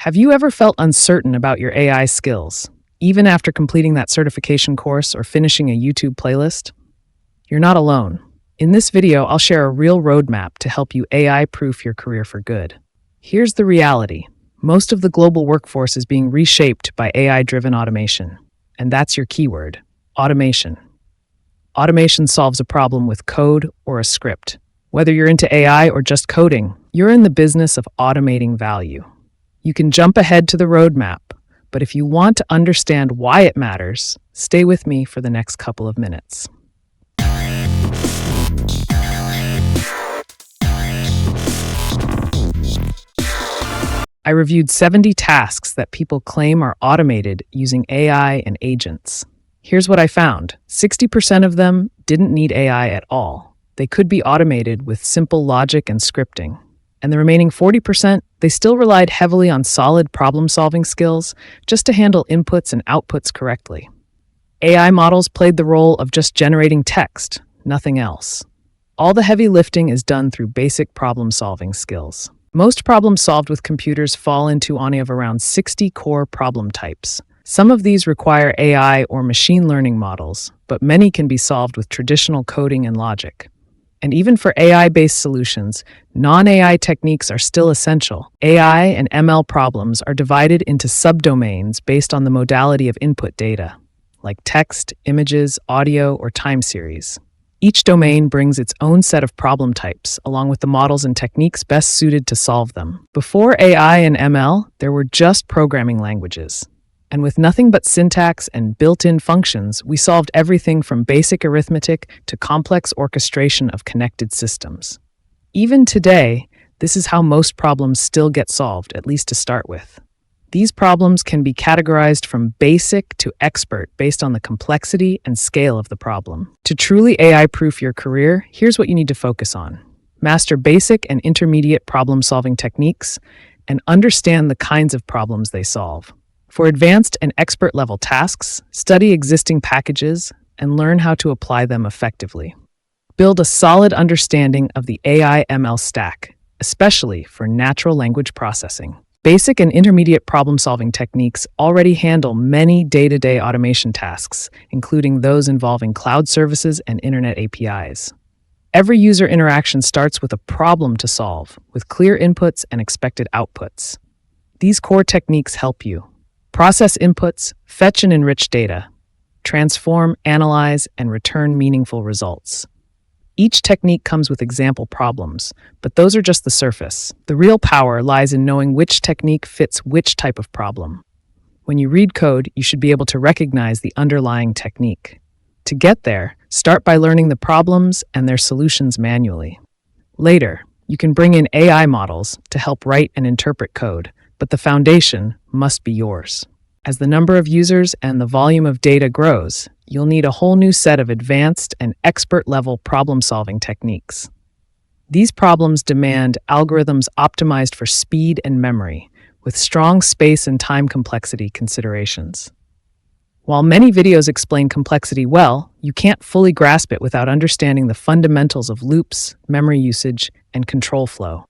Have you ever felt uncertain about your AI skills, even after completing that certification course or finishing a YouTube playlist? You're not alone. In this video, I'll share a real roadmap to help you AI-proof your career for good. Here's the reality. Most of the global workforce is being reshaped by AI-driven automation. And that's your keyword, automation. Automation solves a problem with code or a script. Whether you're into AI or just coding, you're in the business of automating value. You can jump ahead to the roadmap, but if you want to understand why it matters, stay with me for the next couple of minutes. I reviewed 70 tasks that people claim are automated using AI and agents. Here's what I found. 60% of them didn't need AI at all. They could be automated with simple logic and scripting. And the remaining 40%, they still relied heavily on solid problem-solving skills just to handle inputs and outputs correctly. AI models played the role of just generating text, nothing else. All the heavy lifting is done through basic problem-solving skills. Most problems solved with computers fall into one of around 60 core problem types. Some of these require AI or machine learning models, but many can be solved with traditional coding and logic. And even for AI-based solutions, non-AI techniques are still essential. AI and ML problems are divided into subdomains based on the modality of input data, like text, images, audio, or time series. Each domain brings its own set of problem types, along with the models and techniques best suited to solve them. Before AI and ML, there were just programming languages. And with nothing but syntax and built-in functions, we solved everything from basic arithmetic to complex orchestration of connected systems. Even today, this is how most problems still get solved, at least to start with. These problems can be categorized from basic to expert based on the complexity and scale of the problem. To truly AI-proof your career, here's what you need to focus on. Master basic and intermediate problem-solving techniques and understand the kinds of problems they solve. For advanced and expert-level tasks, study existing packages and learn how to apply them effectively. Build a solid understanding of the AI/ML stack, especially for natural language processing. Basic and intermediate problem-solving techniques already handle many day-to-day automation tasks, including those involving cloud services and internet APIs. Every user interaction starts with a problem to solve, with clear inputs and expected outputs. These core techniques help you process inputs, fetch and enrich data, transform, analyze, and return meaningful results. Each technique comes with example problems, but those are just the surface. The real power lies in knowing which technique fits which type of problem. When you read code, you should be able to recognize the underlying technique. To get there, start by learning the problems and their solutions manually. Later, you can bring in AI models to help write and interpret code, but the foundation must be yours. As the number of users and the volume of data grows, you'll need a whole new set of advanced and expert-level problem-solving techniques. These problems demand algorithms optimized for speed and memory, with strong space and time complexity considerations. While many videos explain complexity well, you can't fully grasp it without understanding the fundamentals of loops, memory usage, and control flow.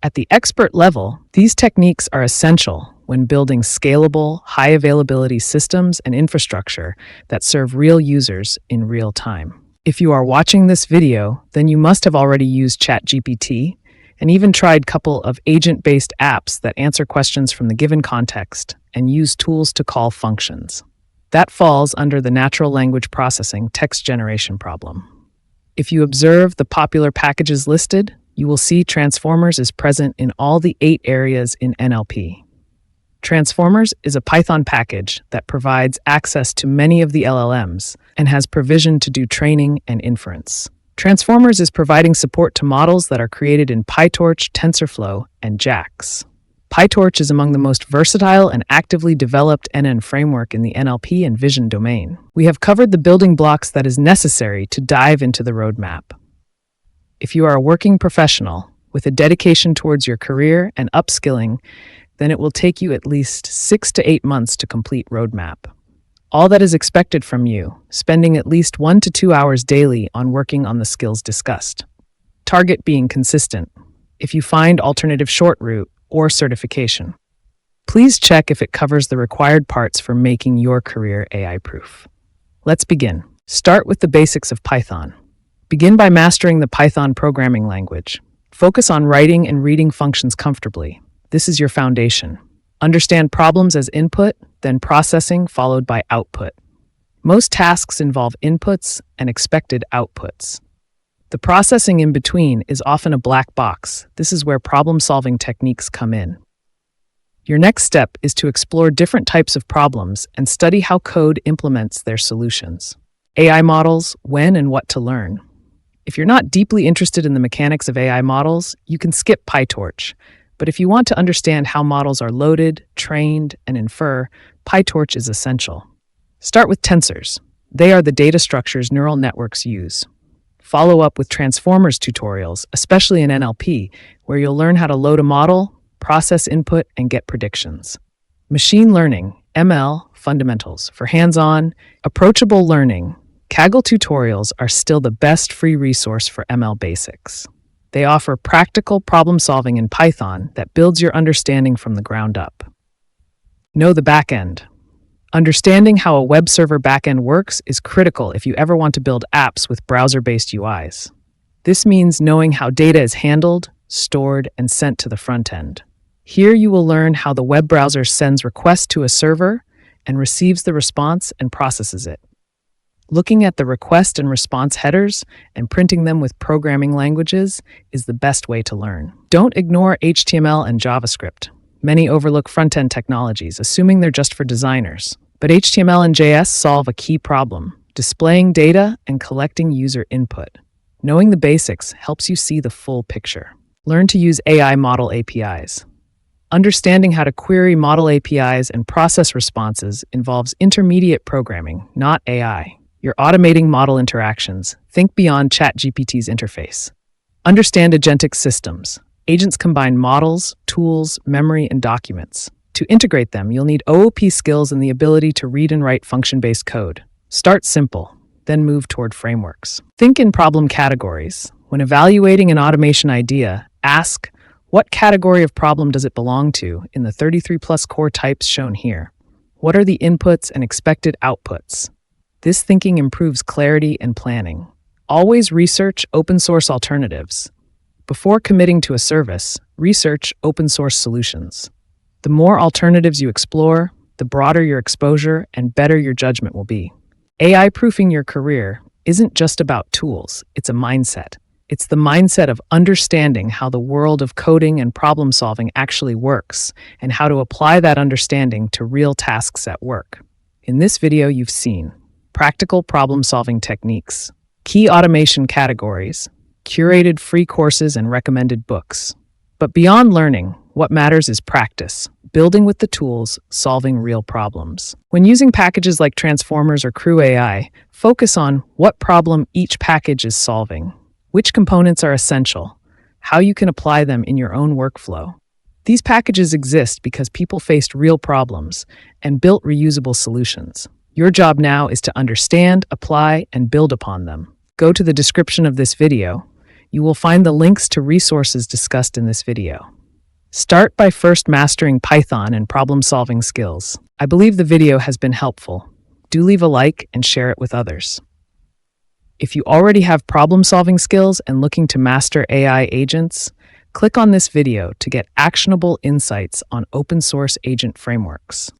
At the expert level, these techniques are essential when building scalable, high-availability systems and infrastructure that serve real users in real time. If you are watching this video, then you must have already used ChatGPT and even tried a couple of agent-based apps that answer questions from the given context and use tools to call functions. That falls under the natural language processing text generation problem. If you observe the popular packages listed, you will see Transformers is present in all the 8 areas in NLP. Transformers is a Python package that provides access to many of the LLMs and has provision to do training and inference. Transformers is providing support to models that are created in PyTorch, TensorFlow, and JAX. PyTorch is among the most versatile and actively developed NN framework in the NLP and vision domain. We have covered the building blocks that is necessary to dive into the roadmap. If you are a working professional with a dedication towards your career and upskilling, then it will take you at least 6 to 8 months to complete roadmap. All that is expected from you, spending at least 1 to 2 hours daily on working on the skills discussed. Target being consistent. If you find alternative short route or certification. Please check if it covers the required parts for making your career AI-proof. Let's begin. Start with the basics of Python. Begin by mastering the Python programming language. Focus on writing and reading functions comfortably. This is your foundation. Understand problems as input, then processing, followed by output. Most tasks involve inputs and expected outputs. The processing in between is often a black box. This is where problem-solving techniques come in. Your next step is to explore different types of problems and study how code implements their solutions. AI models, when and what to learn. If you're not deeply interested in the mechanics of AI models, you can skip PyTorch. But if you want to understand how models are loaded, trained, and infer, PyTorch is essential. Start with tensors. They are the data structures neural networks use. Follow up with transformers tutorials, especially in NLP, where you'll learn how to load a model, process input, and get predictions. Machine learning, ML, fundamentals. For hands-on, approachable learning, Kaggle tutorials are still the best free resource for ML basics. They offer practical problem-solving in Python that builds your understanding from the ground up. Know the backend. Understanding how a web server backend works is critical if you ever want to build apps with browser-based UIs. This means knowing how data is handled, stored, and sent to the front end. Here you will learn how the web browser sends requests to a server and receives the response and processes it. Looking at the request and response headers and printing them with programming languages is the best way to learn. Don't ignore HTML and JavaScript. Many overlook front-end technologies, assuming they're just for designers. But HTML and JS solve a key problem: displaying data and collecting user input. Knowing the basics helps you see the full picture. Learn to use AI model APIs. Understanding how to query model APIs and process responses involves intermediate programming, not AI. You're automating model interactions. Think beyond ChatGPT's interface. Understand agentic systems. Agents combine models, tools, memory, and documents. To integrate them, you'll need OOP skills and the ability to read and write function-based code. Start simple, then move toward frameworks. Think in problem categories. When evaluating an automation idea, ask, what category of problem does it belong to in the 33+ core types shown here? What are the inputs and expected outputs? This thinking improves clarity and planning. Always research open-source alternatives. Before committing to a service, research open-source solutions. The more alternatives you explore, the broader your exposure and better your judgment will be. AI-proofing your career isn't just about tools, it's a mindset. It's the mindset of understanding how the world of coding and problem-solving actually works and how to apply that understanding to real tasks at work. In this video, you've seen practical problem-solving techniques, key automation categories, curated free courses, and recommended books. But beyond learning, what matters is practice, building with the tools, solving real problems. When using packages like Transformers or Crew AI, focus on what problem each package is solving, which components are essential, how you can apply them in your own workflow. These packages exist because people faced real problems and built reusable solutions. Your job now is to understand, apply, and build upon them. Go to the description of this video. You will find the links to resources discussed in this video. Start by first mastering Python and problem-solving skills. I believe the video has been helpful. Do leave a like and share it with others. If you already have problem-solving skills and looking to master AI agents, click on this video to get actionable insights on open-source agent frameworks.